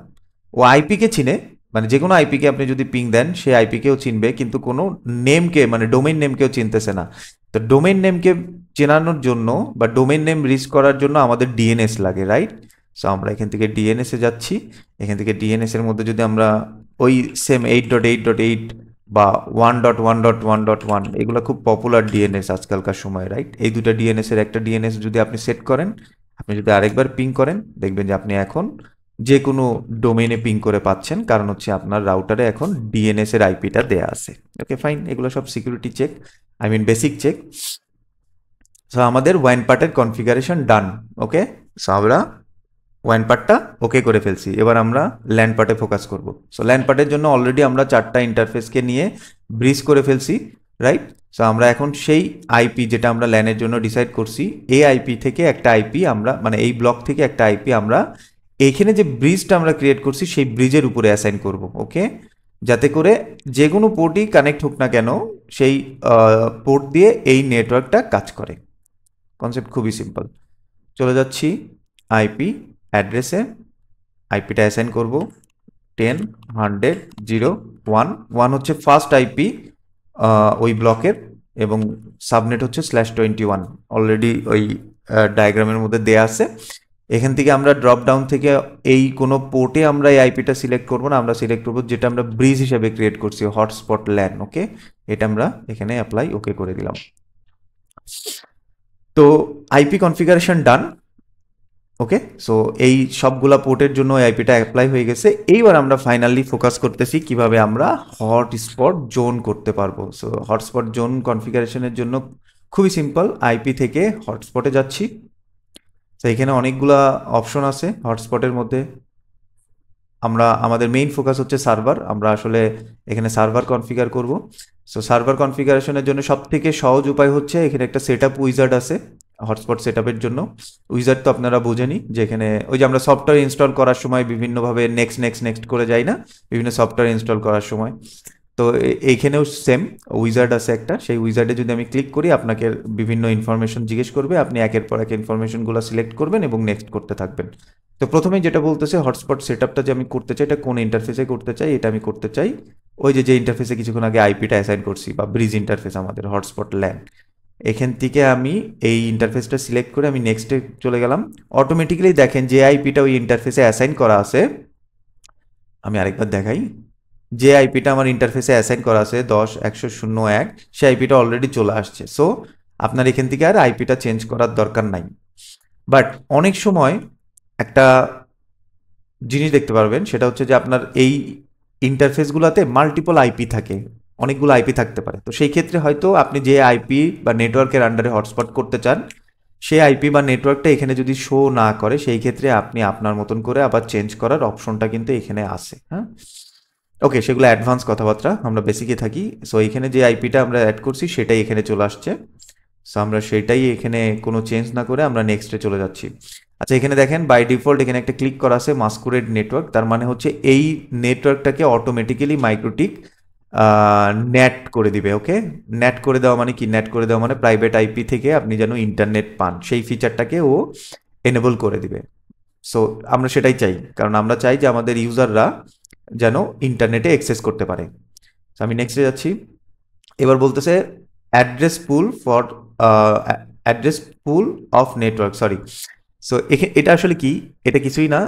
ও আইপিকে চিনে, মানে যে কোনো আইপিকে আপনি যদি পিং দেন সেই আইপিকেও চিনবে, কিন্তু কোনো নেমকে মানে ডোমেইন নেমকেও চিনতেছে না। তো ডোমেইন নেমকে চেনানোর জন্য বা ডোমেইন নেম রিচ করার জন্য আমাদের ডিএনএস লাগে, রাইট? সো আমরা এখান থেকে ডিএনএসে যাচ্ছি। এখান থেকে ডিএনএস এর মধ্যে যদি আমরা ওই সেম 8.8.8 বা 1.1.1.1, এগুলো খুব পপুলার ডিএনএস আজকালকার সময়, রাইট? এই দুটো ডিএনএস এর একটা ডিএনএস যদি আপনি সেট করেন, আপনি যদি আরেকবার পিং করেন, দেখবেন যে আপনি এখন যে কোনো ডোমেইনে পিং করে পাচ্ছেন, কারণ হচ্ছে আপনার রাউটারে এখন ডিএনএস এর আইপিটা দেয়া আছে। ওকে ফাইন, এগুলো সব security check, I mean basic check. So আমাদের ওয়ান পার্টের কনফিগারেশন ডান। ওকে, সো আমরা ওয়ান পার্টটা ওকে করে ফেলছি, এবার আমরা ল্যান্ড পার্টে ফোকাস করব। সো ল্যান্ড পার্টের জন্য অলরেডি আমরা 4টা ইন্টারফেসকে নিয়ে ব্রিজ করে ফেলছি, রাইট? সো আমরা এখন সেই আইপি যেটা আমরা ল্যানের জন্য ডিসাইড করছি, এই আইপি থেকে একটা আইপি আমরা, মানে এই ব্লক থেকে একটা আইপি আমরা এইখানে যে ব্রিজটা আমরা ক্রিয়েট করছি সেই ব্রিজের উপরে অ্যাসাইন করব। ওকে, যাতে করে যে কোনো পোর্টই কানেক্ট হোক না কেন, সেই পোর্ট দিয়ে এই নেটওয়ার্কটা কাজ করে। কনসেপ্ট খুবই সিম্পল। চলে যাচ্ছি আইপি অ্যাড্রেসে, আইপিটা অ্যাসাইন করব 10.100.1 হচ্ছে ফার্স্ট আইপি ওই ব্লকের, এবং সাবনেট হচ্ছে /21, অলরেডি ওই ডায়াগ্রামের মধ্যে দেয়া আছে। এখান থেকে আমরা ড্রপ ডাউন থেকে এই কোনো পোর্টে আমরা এই আইপিটা সিলেক্ট করব না, আমরা সিলেক্ট করব যেটা আমরা ব্রিজ হিসেবে ক্রিয়েট করছি, হটস্পট ল্যান। ওকে, এটা আমরা এখানে অ্যাপ্লাই ওকে করে দিলাম। তো IP configuration done. Okay, so এই সবগুলা পোর্টের জন্য আইপিটা অ্যাপ্লাই হয়ে গেছে। এইবার আমরা ফাইনালি ফোকাস করতেছি কিভাবে আমরা হটস্পট জোন করতে পারবো। সো হটস্পট জোন কনফিগারেশনের জন্য খুবই সিম্পল, আইপি থেকে হটস্পটে যাচ্ছি। তো এখানে অনেকগুলা অপশন আছে হটস্পটের মধ্যে। আমরা আমাদের মেইন ফোকাস হচ্ছে সার্ভার, আমরা আসলে এখানে সার্ভার কনফিগার করব। সো সার্ভার কনফিগারেশনের জন্য সব থেকে সহজ উপায় হচ্ছে এখানে একটা সেটআপ উইজার্ড আছে হটস্পট সেটআপের জন্য। উইজার্ড তো আপনারা বোঝেনি, যে এখানে ওই যে আমরা সফটওয়্যার ইনস্টল করার সময় বিভিন্নভাবে নেক্সট নেক্সট নেক্সট করে যাই না, বিভিন্ন সফটওয়্যার ইনস্টল করার সময়। তো এইখানেও সেম উইজার্ড আছে একটা, সেই উইজার্ডে যদি আমি ক্লিক করি আপনাকে বিভিন্ন ইনফরমেশন জিজ্ঞেস করবে, আপনি একের পর এক ইনফরমেশনগুলো সিলেক্ট করবেন এবং নেক্সট করতে থাকবেন। তো প্রথমেই যেটা বলতেছে হটস্পট সেটআপটা যে আমি করতে চাই, এটা কোন ইন্টারফেসে করতে চাই, এটা আমি করতে চাই ওই যে ইন্টারফেসে কিছুক্ষণ আগে আইপিটা অ্যাসাইন করছি, বা ব্রিজ ইন্টারফেস আমাদের হটস্পট ল্যান। এখান থেকে আমি এই ইন্টারফেসটা সিলেক্ট করে আমি নেক্সটে চলে গেলাম। অটোমেটিক্যালি দেখেন যে আইপিটা ওই ইন্টারফেসে অ্যাসাইন করা আছে, আমি আরেকবার দেখাই, যে আইপিটা আমার ইন্টারফেসে অ্যাসাইন করা আছে 10.1.1.0.1, সেই আইপিটা অলরেডি চলে আসছে। সো আপনার এখান থেকে আর আইপিটা চেঞ্জ করার দরকার নাই। বাট অনেক সময় একটা জিনিস দেখতে পারবেন, সেটা হচ্ছে যে আপনার এই ইন্টারফেসগুলোতে মাল্টিপল আইপি থাকে, অনেকগুলো আইপি থাকতে পারে। তো সেই ক্ষেত্রে হয়তো আপনি যে আইপি বা নেটওয়ার্কের আন্ডারে হটস্পট করতে চান, সেই আইপি বা নেটওয়ার্কটা এখানে যদি শো না করে, সেই ক্ষেত্রে আপনি আপনার মতন করে আবার চেঞ্জ করার অপশনটা কিন্তু এখানে আছে। হ্যাঁ, ওকে, সেগুলো অ্যাডভান্স কথাবার্তা, আমরা বেসিকে থাকি। সো এখানে যে আইপিটা আমরা অ্যাড করছি সেটাই এখানে চলে আসছে। সো আমরা সেটাই এখানে কোনো চেঞ্জ না করে আমরা নেক্সটে চলে যাচ্ছি। আচ্ছা, এখানে দেখেন বাই ডিফল্ট এখানে একটা ক্লিক করা আছে মাস্কুরেড নেটওয়ার্ক, তার মানে হচ্ছে এই নেটওয়ার্কটাকে অটোমেটিক্যালি মাইক্রোটিক নেট করে দিবে। ওকে, নেট করে দেওয়া মানে কি? নেট করে দেওয়া মানে প্রাইভেট আইপি থেকে আপনি যেন ইন্টারনেট পান, সেই ফিচারটাকে ও এনেবল করে দিবে। সো আমরা সেটাই চাই, কারণ আমরা চাই যে আমাদের ইউজাররা যেন ইন্টারনেটে অ্যাক্সেস করতে পারে। তো আমি নেক্সটে যাচ্ছি। এবার বলতেছে address pool for address pool of network, sorry. So এটা আসলে কি? এটা কিছুই না,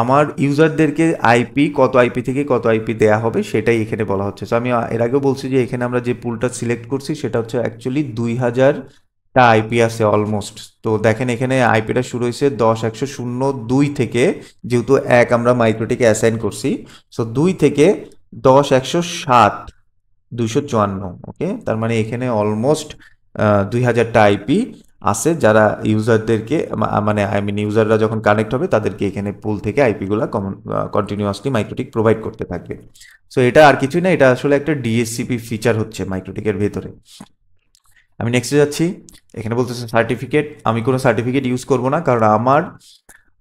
আমার ইউজারদেরকে আইপি, কত আইপি থেকে কত আইপি দেয়া হবে সেটাই এখানে বলা হচ্ছে। সো আমি এর আগেও বলছি যে এখানে আমরা যে পুলটা সিলেক্ট করছি সেটা হচ্ছে অ্যাকচুয়ালি 2000টা আইপি আছে অলমোস্ট। তো দেখেন এখানে আইপিটা শুরু হয়েছে 10.1.0.2 থেকে, যেহেতু এক আমরা মাইক্রোটিকে অ্যাসাইন করছি। সো 2 থেকে 10.107.254। ওকে, তার মানে এখানে অলমোস্ট 2000টা আইপি আছে, যারা ইউজারদেরকে মানে আই মিন ইউজাররা যখন কানেক্ট হবে তাদেরকে এখানে পুল থেকে আইপিগুলো কন্টিনিউয়াসলি মাইক্রোটিক প্রোভাইড করতে থাকবে। সো এটা আর কিছুই না, এটা আসলে একটা ডিএসসিপি ফিচার হচ্ছে মাইক্রোটিকের ভেতরে। আমি নেক্সটে যাচ্ছি। এখানে বলতেছে সার্টিফিকেট। আমি কোনো সার্টিফিকেট ইউজ করব না, কারণ আমার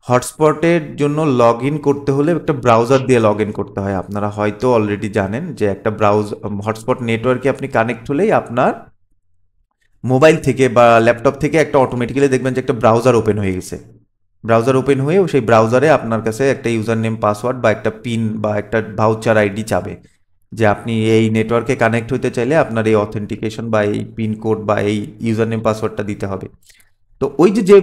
হটস্পটের জন্য লগ ইন করতে হলে একটা ব্রাউজার দিয়ে লগ ইন করতে হয়। আপনারা হয়তো অলরেডি জানেন যে একটা হটস্পট নেটওয়ার্কে আপনি কানেক্ট হলেই আপনার মোবাইল থেকে বা ল্যাপটপ থেকে একটা অটোমেটিক্যালি দেখবেন যে একটা ব্রাউজার ওপেন হয়ে গেছে। ব্রাউজার ওপেন হয়ে সেই ব্রাউজারে আপনার কাছে একটা ইউজার নেম, পাসওয়ার্ড বা একটা পিন বা একটা ভাউচার আইডি চাবে, যে আপনি এই নেটওয়ার্কে কানেক্ট হতে চাইলে আপনার এই অথেন্টিকেশন বা এই পিন কোড বা এই ইউজার নেম পাসওয়ার্ডটা দিতে হবে। তো ওই যে যে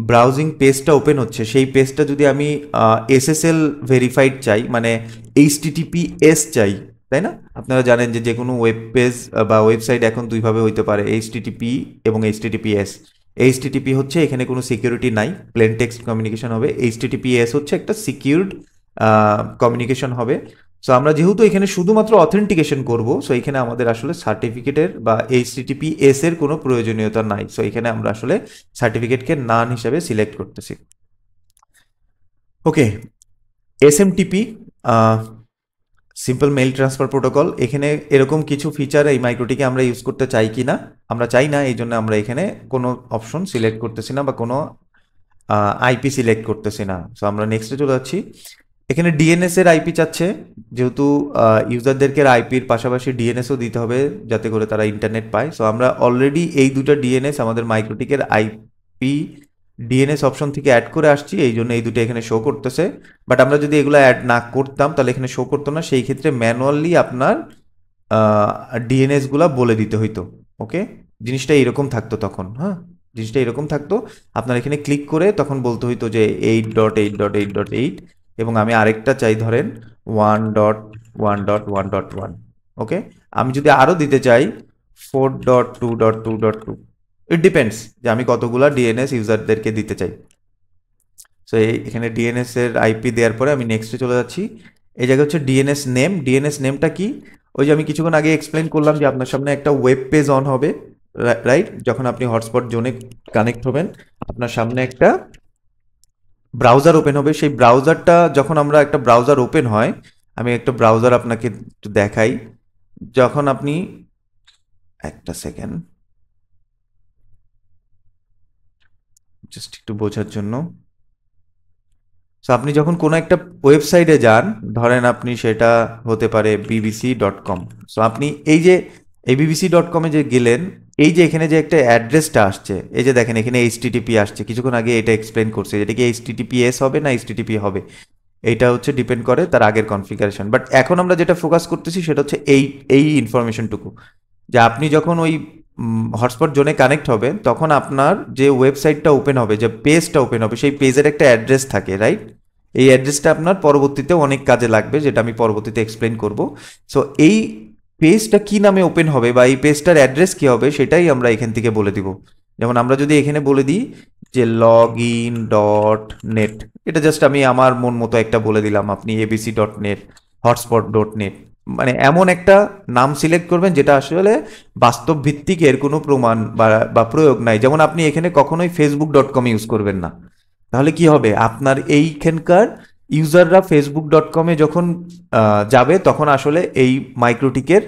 ব্রাউজিং পেজটা ওপেন হচ্ছে, সেই পেজটা যদি আমি এসএসএল ভেরিফাইড চাই, মানে এইচটিটিপিএস চাই, তাই না? আপনারা জানেন যে যে কোনো ওয়েব পেজ বা ওয়েবসাইট এখন দুইভাবে হইতে পারে, এইচটিটিপি এবং এইচটিটিপিএস। এইচটিটিপি হচ্ছে এখানে কোনো সিকিউরিটি নাই, প্লেন টেক্সট কমিউনিকেশন হবে। এইচটিটিপিএস হচ্ছে একটা সিকিউরড কমিউনিকেশন হবে। সো আমরা যেহেতু এখানে শুধুমাত্র অথেন্টিকেশন করব, সো এখানে আমাদের আসলে সার্টিফিকেটের বা এইচটিটিপিএস এর কোনো প্রয়োজনীয়তা নাই। সো এখানে আমরা আসলে সার্টিফিকেটকে নান হিসাবে সিলেক্ট করতেছি। Okay, SMTP, simple mail transfer protocol. এখানে এরকম কিছু ফিচার এই মাইক্রোটিকে আমরা ইউজ করতে চাই কি না? আমরা চাই না, এই জন্য আমরা এখানে কোনো অপশন সিলেক্ট করতেছি না বা কোনো আইপি সিলেক্ট করতেছি না। সো আমরা নেক্সটে চলে যাচ্ছি। এখানে ডিএনএস এর আইপি চাচ্ছে, যেহেতু ইউজারদেরকে আইপির পাশাপাশি ডিএনএসও দিতে হবে যাতে করে তারা ইন্টারনেট পায়। সো আমরা অলরেডি এই দুটো ডিএনএস আমাদের মাইক্রোটিকের আইপি ডিএনএস অপশন থেকে অ্যাড করে আসছি, এই জন্য এই দুটো এখানে শো করতেছে। বাট আমরা যদি এগুলো অ্যাড না করতাম তাহলে এখানে শো করতো না, সেই ক্ষেত্রে ম্যানুয়ালি আপনার ডিএনএসগুলো বলে দিতে হইতো। ওকে, জিনিসটা এরকম থাকতো তখন। হ্যাঁ, জিনিসটা এরকম থাকতো, আপনার এখানে ক্লিক করে তখন বলতে হইতো যে 8.8.8.8, এবং আমি আরেকটা চাই ধরেন 1.1.1.1। ওকে, আমি যদি আরও দিতে চাই 4.2.2.2, ইট ডিপেন্ডস যে আমি কতগুলা ডিএনএস ইউজারদেরকে দিতে চাই। সো এখানে ডিএনএস এর আইপি দেওয়ার পরে আমি নেক্সটে চলে যাচ্ছি। এই জায়গায় হচ্ছে ডিএনএস নেম। ডিএনএস নেমটা কি? ওই যে আমি কিছুক্ষণ আগে এক্সপ্লেন করলাম যে আপনার সামনে একটা ওয়েব পেজ অন হবে, রাইট? যখন আপনি হটস্পট জোনে কানেক্ট হবেন আপনার সামনে একটা ব্রাউজার ওপেন হবে। সেই ব্রাউজারটা যখন আমরা একটা ব্রাউজার ওপেন হয়, আমি একটা ব্রাউজার আপনাকে একটু দেখাই। যখন আপনি, একটা সেকেন্ড, জাস্ট একটু বোঝার জন্য। সো আপনি যখন কোনো একটা ওয়েবসাইটে যান, ধরেন আপনি সেটা হতে পারে bbc.com। সো আপনি এই যে এই bbc.com-এ যে গেলেন, এই যে এখানে যে একটা অ্যাড্রেসটা আসছে, এই যে দেখেন এখানে এইচটিটিপি আসছে, কিছুক্ষণ আগে এটা এক্সপ্লেন করছে, এটা কি এইচটিটিপিএস হবে না এইচটিটিপি হবে, এইটা হচ্ছে ডিপেন্ড করে তার আগের কনফিগারেশন। বাট এখন আমরা যেটা ফোকাস করতেছি সেটা হচ্ছে এই এই ইনফরমেশনটুকু, যে আপনি যখন ওই হটস্পট জোনে কানেক্ট হবেন তখন আপনার যে ওয়েবসাইটটা ওপেন হবে, যে পেজটা ওপেন হবে, সেই পেজের একটা অ্যাড্রেস থাকে, রাইট? এই অ্যাড্রেসটা আপনার পরবর্তীতে অনেক কাজে লাগবে, যেটা আমি পরবর্তীতে এক্সপ্লেন করব। সো এই পেজটা কি নামে ওপেন হবে বা এই পেজটার অ্যাড্রেস কি হবে সেটাই আমরা এখান থেকে বলে দিব। যেমন আমরা যদি এখানে বলে দিই যে login.net, এটা জাস্ট আমি আমার মন মতো একটা বলে দিলাম, আপনি abc.net, hotspot.net, মানে এমন একটা নাম সিলেক্ট করবেন যেটা আসলে বাস্তব ভিত্তিক, এর কোনো প্রমাণ বা প্রয়োগ নাই। যেমন আপনি এখানে কখনোই facebook.com ইউজ করবেন না, তাহলে কি হবে? আপনার এইখানকার ইউজাররা facebook.com-এ যখন যাবে তখন আসলে এই মাইক্রোটিকের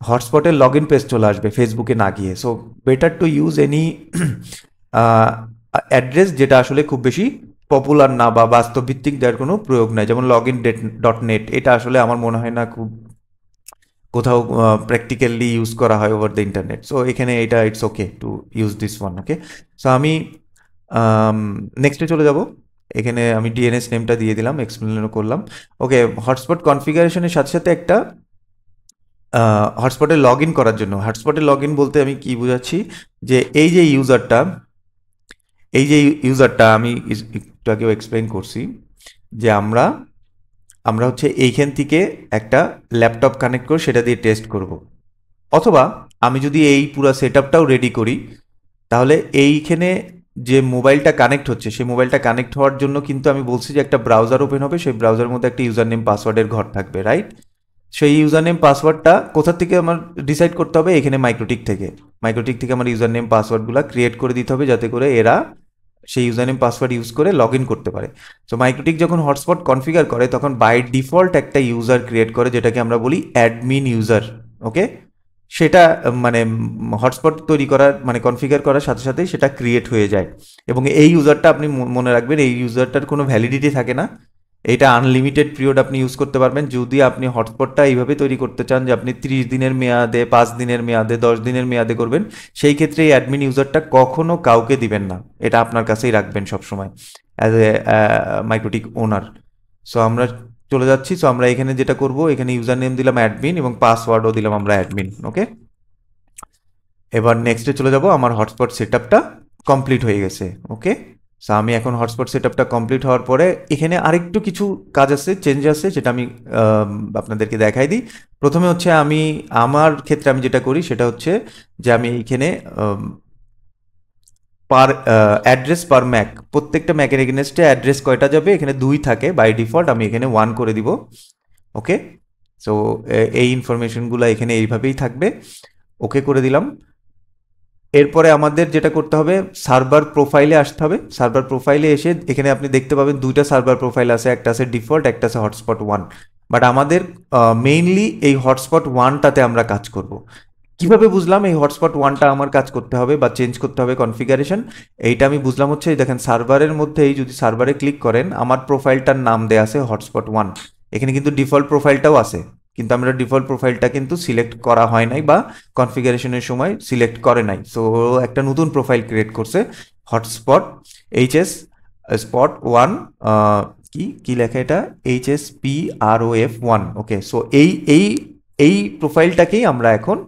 হটস্পটের লগ ইন পেজ চলে আসবে ফেসবুকে না গিয়ে। So better to use any address যেটা আসলে খুব বেশি পপুলার না বা বাস্তব ভিত্তিক, যার কোনো প্রয়োগ নাই। যেমন login.net, এটা আসলে আমার মনে হয় না খুব কোথাও প্র্যাকটিক্যালি ইউজ করা হয় ওভার দ্য ইন্টারনেট। সো এখানে এটা it's okay to use this one. Okay, so আমি নেক্সটে চলে যাব। এখানে আমি ডিএনএস নেমটা দিয়ে দিলাম, এক্সপ্লেনও করলাম। ওকে, হটস্পট কনফিগারেশনের সাথে সাথে একটা হটস্পটে লগ ইন করার জন্য, হটস্পটে লগ ইন বলতে আমি কি বোঝাচ্ছি, যে এই যে ইউজারটা আমি একটু আগেও এক্সপ্লেন করছি, যে আমরা হচ্ছে এইখান থেকে একটা ল্যাপটপ কানেক্ট করে সেটা দিয়ে টেস্ট করব। অথবা আমি যদি এই পুরো সেটআপটাও রেডি করি, তাহলে এইখানে যে মোবাইলটা কানেক্ট হচ্ছে, সেই মোবাইলটা কানেক্ট হওয়ার জন্য কিন্তু আমি বলছি যে একটা ব্রাউজার ওপেন হবে, সেই ব্রাউজারের মধ্যে একটা ইউজার নেম পাসওয়ার্ডের ঘর থাকবে, রাইট? সেই ইউজার নেম পাসওয়ার্ডটা কোথা থেকে আমার ডিসাইড করতে হবে? এখানে মাইক্রোটিক থেকে আমার ইউজার নেম পাসওয়ার্ডগুলো ক্রিয়েট করে দিতে হবে, যাতে করে এরা সেই ইউজার নেম পাসওয়ার্ড ইউজ করে লগ ইন করতে পারে। সো মাইক্রোটিক যখন হটস্পট কনফিগার করে, তখন বাই ডিফল্ট একটা ইউজার ক্রিয়েট করে, যেটাকে আমরা বলি অ্যাডমিন ইউজার। ওকে, সেটা মানে হটস্পট তৈরি করার মানে কনফিগার করার সাথে সাথেই সেটা ক্রিয়েট হয়ে যায়। এবং এই ইউজারটা আপনি মনে রাখবেন, এই ইউজারটার কোনো ভ্যালিডিটি থাকে না। এইটা আনলিমিটেড পিরিয়ড আপনি ইউজ করতে পারবেন। যদি আপনি হটস্পটটা এইভাবে তৈরি করতে চান যে আপনি 30 দিনের মেয়াদে, 5 দিনের মেয়াদে, 10 দিনের মেয়াদে করবেন, সেই ক্ষেত্রে এই অ্যাডমিন ইউজারটা কখনো কাউকে দিবেন না, এটা আপনার কাছেই রাখবেন সবসময় as a MikroTik owner. So আমরা চলে যাচ্ছি। সো আমরা এখানে যেটা করব, এখানে ইউজার নেম দিলাম অ্যাডমিন এবং পাসওয়ার্ডও দিলাম আমরা অ্যাডমিন। ওকে, এবার নেক্সটে চলে যাব। আমার হটস্পট সেটআপটা কমপ্লিট হয়ে গেছে। ওকে, সো আমি এখন হটস্পট সেটআপটা কমপ্লিট হওয়ার পরে এখানে আরেকটু কিছু কাজ আছে, চেঞ্জ আছে, যেটা আমি আপনাদেরকে দেখাই দিই। প্রথমে হচ্ছে আমার ক্ষেত্রে আমি যেটা করি সেটা হচ্ছে যে আমি এইখানে পার অ্যাড্রেস পার ম্যাক, প্রত্যেকটা ম্যাকের এগেনস্টে অ্যাড্রেস কয়টা যাবে, এখানে 2 থাকে বাই ডিফল্ট, আমি এখানে 1 করে দিব। ওকে, সো এই ইনফরমেশনগুলো এখানে এইভাবেই থাকবে। ওকে করে দিলাম। এরপরে আমাদের যেটা করতে হবে, সার্ভার প্রোফাইলে আসতে হবে। সার্ভার প্রোফাইলে এসে এখানে আপনি দেখতে পাবেন 2টা সার্ভার প্রোফাইল আছে, একটা আছে ডিফল্ট, একটা আছে হটস্পট 1। বাট আমাদের মেইনলি এই হটস্পট 1টাতে আমরা কাজ করব। কিভাবে বুঝলাম এই হটস্পট 1টা আমার কাজ করতে হবে বা চেঞ্জ করতে হবে কনফিগারেশন? এইটা আমি বুঝলাম হচ্ছে, এই দেখেন সার্ভারের মধ্যেই যদি সার্ভারে ক্লিক করেন, আমার প্রোফাইলটার নাম দেয়া আছে হটস্পট 1। এখানে কিন্তু ডিফল্ট প্রোফাইলটাও আছে, কিন্তু আমরা ডিফল্ট প্রোফাইলটা কিন্তু সিলেক্ট করা হয় নাই বা কনফিগারেশনের সময় সিলেক্ট করে নাই। সো একটা নতুন প্রোফাইল ক্রিয়েট করছে, হটস্পট HS স্পট 1, কি কি লেখা এটা, HSPROF1। ওকে, সো এই প্রোফাইলটাকেই আমরা এখন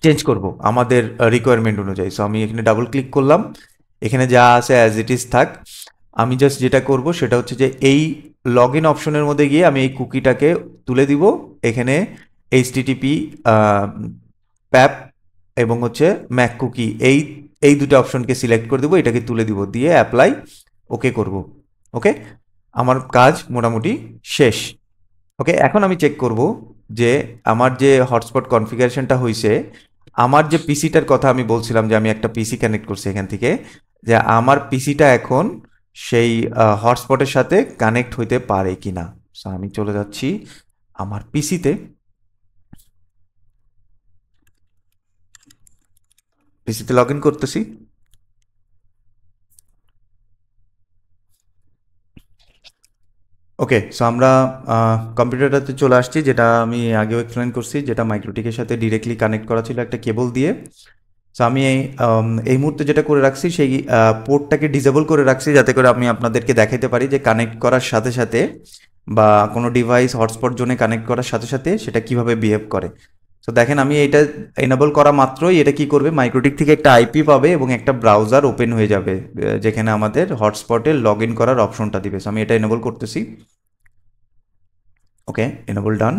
চেঞ্জ করব আমাদের রিকোয়ারমেন্ট অনুযায়ী। সো আমি এখানে ডাবল ক্লিক করলাম, এখানে যা আছে অ্যাজ ইট ইজ থাক। আমি জাস্ট যেটা করব সেটা হচ্ছে যে এই লগ ইন অপশনের মধ্যে গিয়ে আমি এই কুকিটাকে তুলে দিব। এখানে HTTP প্যাপ এবং হচ্ছে ম্যাক কুকি, এই দুটো অপশনকে সিলেক্ট করে দেবো, এটাকে তুলে দিব, দিয়ে অ্যাপ্লাই ওকে করব। ওকে, আমার কাজ মোটামুটি শেষ। ওকে, এখন আমি চেক করব যে আমার যে হটস্পট কনফিগারেশনটা হয়েছে, আমার যে পিসিটার কথা আমি বলছিলাম যে আমি একটা পিসি কানেক্ট করছি এখান থেকে, যে আমার পিসিটা এখন সেই হটস্পটের সাথে কানেক্ট হইতে পারে কিনা। সো আমি চলে যাচ্ছি আমার পিসিতে, লগ ইন করতেছি। ওকে, সো আমরা কম্পিউটারটাতে চলে আসছি, যেটা আমি আগেও এক্সপ্লেন করছি, যেটা মাইক্রোটিকের সাথে ডিরেক্টলি কানেক্ট করা ছিল একটা কেবল দিয়ে। সো আমি এই মুহূর্তে যেটা করে রাখছি, সেই পোর্টটাকে ডিসেবল করে রাখছি, যাতে করে আমি আপনাদেরকে দেখাতে পারি যে কানেক্ট করার সাথে সাথে বা কোনো ডিভাইস হটস্পট জোনে কানেক্ট করার সাথে সাথে সেটা কিভাবে বিহেভ করে। তো দেখেন, আমি এটা এনেবল করা মাত্রই এটা কি করবে, মাইক্রোটিক থেকে একটা আইপি পাবে এবং একটা ব্রাউজার ওপেন হয়ে যাবে, যেখানে আমাদের হটস্পটে লগ ইন করার অপশনটা দিবে। সো আমি এটা এনেবল করতেছি। ওকে, এনেবল ডান।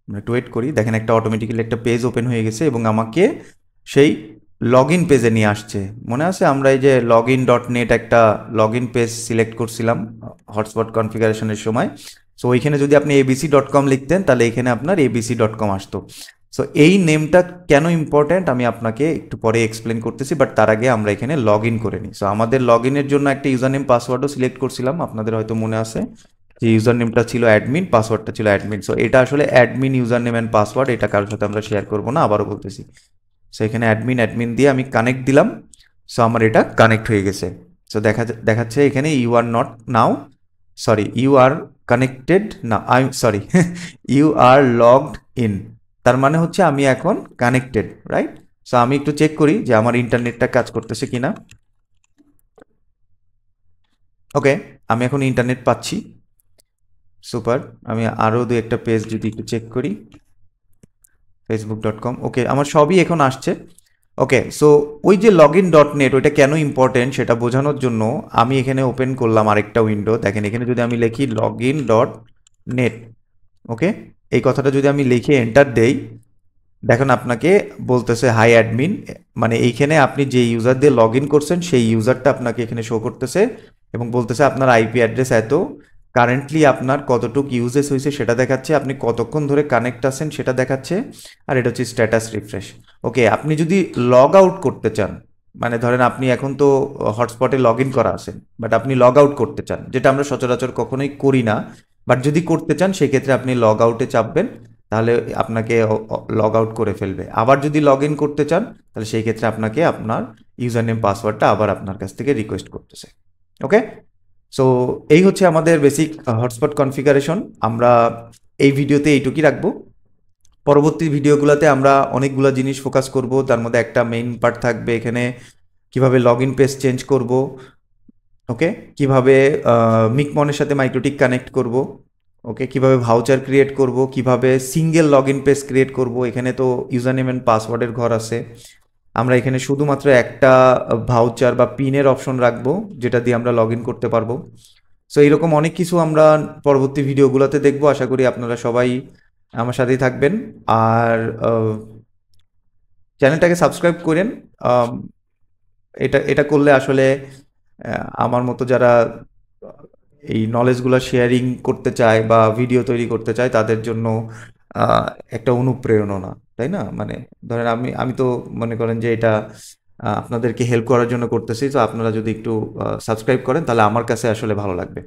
আমরা একটু ওয়েট করি। দেখেন একটা অটোমেটিক্যালি একটা পেজ ওপেন হয়ে গেছে এবং আমাকে সেই লগ ইন পেজে নিয়ে আসছে। মনে আছে আমরা এই যে login.net একটা লগ ইন পেজ সিলেক্ট করছিলাম হটস্পট কনফিগারেশনের সময়। সো ওইখানে যদি আপনি abc.com লিখতেন, তাহলে এখানে আপনার abc.com আসতো। সো এই নেমটা কেন ইম্পর্ট্যান্ট আমি আপনাকে একটু পরে এক্সপ্লেন করতেছি, বাট তার আগে আমরা এখানে লগ ইন করে নিই। সো আমাদের লগ ইনের জন্য একটা ইউজার নেম পাসওয়ার্ডও সিলেক্ট করছিলাম, আপনাদের হয়তো মনে আছে যে ইউজার নেমটা ছিল অ্যাডমিন, পাসওয়ার্ডটা ছিল অ্যাডমিন। সো এটা আসলে admin user name and password, এটা কারোর সাথে আমরা শেয়ার করবো না, আবারও বলতেছি। সো এখানে অ্যাডমিন দিয়ে আমি কানেক্ট দিলাম। সো আমার এটা কানেক্ট হয়ে গেছে। সো দেখাচ্ছে এখানে you are not now, sorry you are connected না, I sorry you are logged in, তার মানে হচ্ছে আমি এখন কানেক্টেড, রাইট? সো আমি একটু চেক করি যে আমার ইন্টারনেটটা কাজ করতেছে কিনা। ওকে, আমি এখন ইন্টারনেট পাচ্ছি, সুপার। আমি আরও দু একটা পেজ যদি একটু চেক করি, facebook.com, ওকে, আমার সবই এখন আসছে। ওকে, সো ওই যে login.net ওইটা কেন ইম্পর্টেন্ট সেটা বোঝানোর জন্য আমি এখানে ওপেন করলাম আরেকটা উইন্ডো। দেখেন এখানে যদি আমি লিখি login.net, ওকে, এই কথাটা যদি আমি লিখে এন্টার দেই, দেখেন আপনাকে বলতেছে হাই অ্যাডমিন, মানে এইখানে আপনি যে ইউজার দিয়ে লগ ইন করছেন সেই ইউজারটা আপনাকে এখানে শো করতেছে এবং বলতেছে আপনার আইপি অ্যাড্রেস এত, কারেন্টলি আপনার কতটুকু ইউজেস হয়েছে সেটা দেখাচ্ছে, আপনি কতক্ষণ ধরে কানেক্ট আছেন সেটা দেখাচ্ছে, আর এটা হচ্ছে স্ট্যাটাস রিফ্রেশ। ওকে, আপনি যদি লগ আউট করতে চান, মানে ধরেন আপনি এখন তো হটস্পটে লগ ইন করা আছেন, বাট আপনি লগ আউট করতে চান, যেটা আমরা সচরাচর কখনোই করি না, বাট যদি করতে চান সেক্ষেত্রে আপনি লগ আউটে চাপবেন, তাহলে আপনাকে লগ আউট করে ফেলবে। আবার যদি লগ ইন করতে চান তাহলে সেই ক্ষেত্রে আপনাকে আপনার ইউজার নেম পাসওয়ার্ডটা আবার আপনার কাছ থেকে রিকোয়েস্ট করতেছে। ওকে, সো এই হচ্ছে আমাদের বেসিক হটস্পট কনফিগারেশন। আমরা এই ভিডিওতে এইটুকুই রাখবো। পরবর্তী ভিডিওগুলোতে আমরা অনেকগুলো জিনিস ফোকাস করব, তার মধ্যে একটা মেইন পার্ট থাকবে এখানে কিভাবে লগ ইন পেজ চেঞ্জ করব, ওকে, কিভাবে মিকমনের সাথে মাইক্রোটিক কানেক্ট করব, ওকে, কিভাবে ভাউচার ক্রিয়েট করব, কিভাবে single log in page create করব। এখানে তো ইউজার নেম অ্যান্ড পাসওয়ার্ডের ঘর আছে, আমরা এখানে শুধুমাত্র একটা ভাউচার বা পিনের অপশন রাখবো যেটা দিয়ে আমরা লগ ইন করতে পারবো। সো এইরকম অনেক কিছু আমরা পরবর্তী ভিডিওগুলোতে দেখবো। আশা করি আপনারা সবাই আমার সাথেই থাকবেন, আর চ্যানেলটাকে সাবস্ক্রাইব করেন। আম, এটা এটা করলে আসলে আমার মতো যারা এই নলেজগুলো শেয়ারিং করতে চায় বা ভিডিও তৈরি করতে চায় তাদের জন্য আহ, একটা অনুপ্রেরণা, তাই না? মানে ধরেন আমি আমি তো মনে করেন যে এটা আপনাদেরকে হেল্প করার জন্য করতেছি, তো আপনারা যদি একটু সাবস্ক্রাইব করেন তাহলে আমার কাছে আসলে ভালো লাগবে।